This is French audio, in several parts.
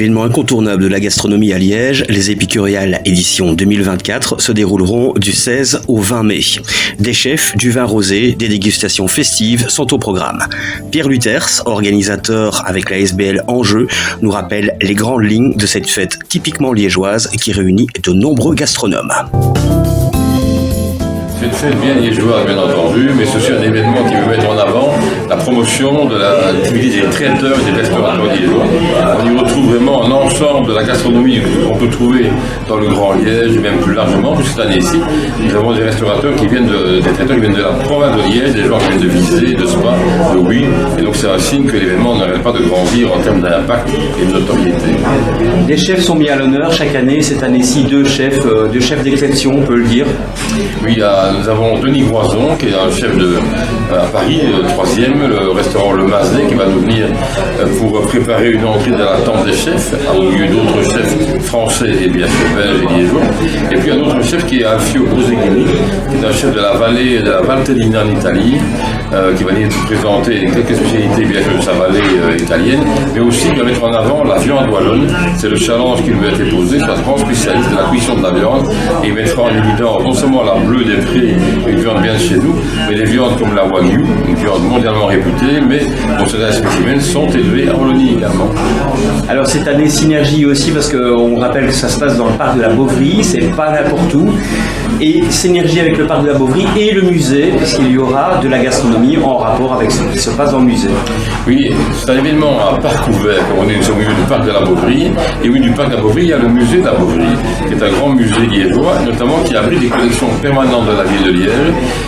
Événement incontournable de la gastronomie à Liège, les Épicuriales édition 2024 se dérouleront du 16 au 20 mai. Des chefs, du vin rosé, des dégustations festives sont au programme. Pierre Luthers, organisateur avec la SBL Enjeu, nous rappelle les grandes lignes de cette fête typiquement liégeoise qui réunit de nombreux gastronomes. C'est une fête bien liégeoise, bien entendu, mais c'est aussi un événement qui veut mettre en avant la promotion de l'activité des traiteurs et des restaurateurs liégeois. On y retrouve vraiment un ensemble de la gastronomie qu'on peut trouver dans le Grand Liège et même plus largement. Cette année-ci, nous avons des restaurateurs des traiteurs qui viennent de la province de Liège, des gens qui viennent de Visé, de Spa, de Oui, et donc c'est un signe que l'événement n'arrête pas de grandir en termes d'impact et de notoriété. Les chefs sont mis à l'honneur chaque année, cette année-ci deux chefs d'exception, on peut le dire. Oui, nous avons Denis Groison, qui est un chef à Paris, le 3e, le restaurant Le Mazet, qui va nous venir pour préparer une entrée de la tente des chefs, au milieu d'autres chefs français et bien sûr belges et liégeois. Et puis un autre chef qui est Alfio Boseghini, qui est un chef de la vallée de la Valtellina en Italie, qui va venir nous présenter quelques spécialités bien sûr de sa vallée italienne, mais aussi il va mettre en avant la viande wallonne. C'est le challenge qui lui a été posé, c'est un grand spécialiste de la cuisson de la viande, et il mettra en évidence non seulement la bleue des prés, une viande bien de chez nous, mais des viandes comme la Wagyu, une viande mondialement réputée, mais dont certains spécimens sont élevés à Wallonie également. Alors cette année, synergie aussi, parce qu'on rappelle que ça se passe dans le parc de la Beauvrie, c'est pas n'importe où, et synergie avec le parc de la Beauvrie et le musée, puisqu'il y aura de la gastronomie en rapport avec ce qui se passe dans le musée. Oui, c'est un événement à parc ouvert, comme on est au milieu du parc de la Beauvrie, et oui, du parc de la Beauvrie, il y a le musée de la Beauvrie, qui est un grand musée liégeois, notamment qui abrite des collections permanentes de la ville de Liège,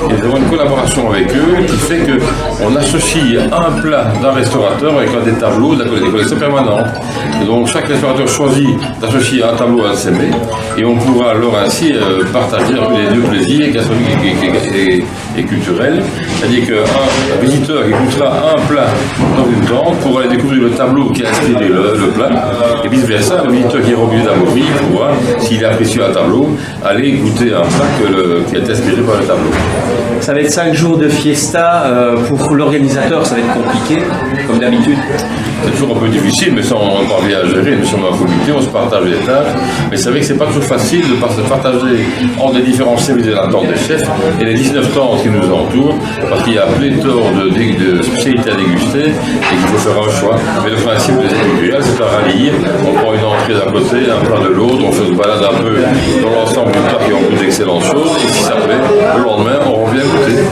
et nous avons une collaboration avec eux qui fait qu'on associe un plat d'un restaurateur avec des tableaux des collections permanentes. Et donc chaque restaurateur choisit d'associer un tableau à un de ses mets, et on pourra alors ainsi partager les deux plaisirs gastronomiques et culturels. C'est-à-dire qu'un visiteur qui goûtera un plat dans une tente pourra aller découvrir le tableau qui a inspiré le plat, et vice versa, le visiteur qui est au milieu d'Amaury pourra, s'il apprécie un tableau, aller goûter un plat qui a été inspiré par le tableau. Ça va être 5 jours de fiesta. Pour l'organisateur, ça va être compliqué, comme d'habitude. C'est toujours un peu difficile, mais ça on parvient à gérer. Nous sommes un comité, on se partage les tâches. Mais c'est vrai que c'est pas toujours facile de se partager entre les différents services de la tente des chefs et les 19 tentes qui nous entourent, parce qu'il y a pléthore de spécialités à déguster et qu'il faut faire un choix. Mais le principe des Épicuriales, c'est à rallier. On prend une entrée d'un côté, un plat de l'autre, on se balade un peu dans l'ensemble du parc et on goûte d'excellentes choses. Et si ça plaît, le lendemain, on revient goûter.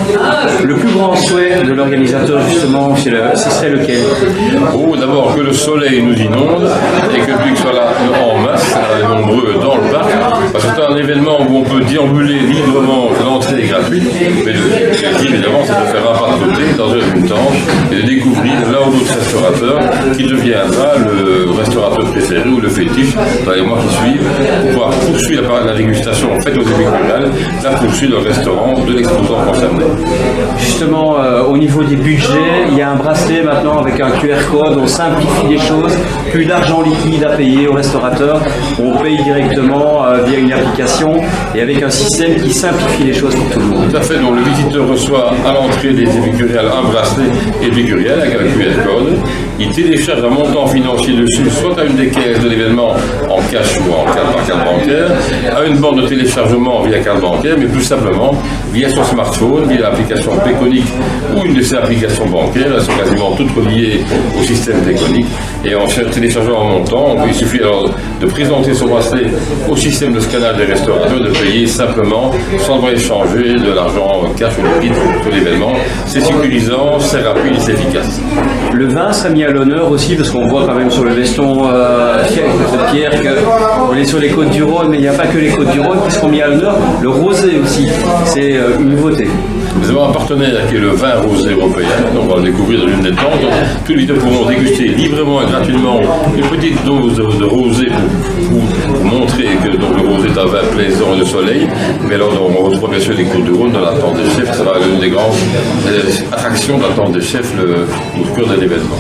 Le plus grand souhait de l'organisateur, justement, ce serait lequel? D'abord que le soleil nous inonde et que le public soit là en masse, nombreux dans le parc, parce que c'est un événement où on peut déambuler librement, l'entrée est gratuite, mais le plaisir évidemment c'est de faire un pas de côté dans une tente et de découvrir l'un ou l'autre restaurateur qui deviendra le restaurateur préféré ou le fétiche dans les mois qui suivent, pour pouvoir poursuivre la dégustation faite aux Épicuriales, la poursuite d'un restaurant de l'exposant concerné. Justement, au niveau des budgets, il y a un bracelet maintenant avec un QR code. On simplifie les choses, plus d'argent liquide à payer au restaurateur, on paye directement via une application et avec un système qui simplifie les choses pour tout le monde. Tout à fait, donc le visiteur reçoit à l'entrée des Épicuriales un bracelet épicurial avec un QR code, il télécharge un montant financier dessus, soit à une des caisses de l'événement en cash ou en carte bancaire, à une borne de téléchargement via carte bancaire, mais plus simplement via son smartphone, via l'application Péconic ou une de ses applications bancaires, elles sont quasiment toutes reliées au système Péconic, et en téléchargeant un montant, il suffit alors de présenter son bracelet au système de scannage des restaurateurs, de payer simplement sans devoir échanger de l'argent cash ou liquide pour l'événement. C'est sécurisant, c'est rapide et c'est efficace. Le vin sera mis à l'honneur aussi, parce qu'on voit quand même sur le veston de Pierre qu'on est sur les Côtes-du-Rhône, mais il n'y a pas que les Côtes-du-Rhône qui seront mis à l'honneur, le rosé aussi, c'est une nouveauté. Nous avons un partenaire qui est le vin rosé européen, donc on va le découvrir dans une des tentes. Tous les deux pourront déguster librement et gratuitement une petite dose de rosé pour montrer que donc, le rosé est un vin plaisant et de soleil. Mais alors on retrouve bien sûr les Côtes-du-Rhône dans la tente des chefs, ça va être une des grandes attractions de la tente des chefs, au cœur de l'événement.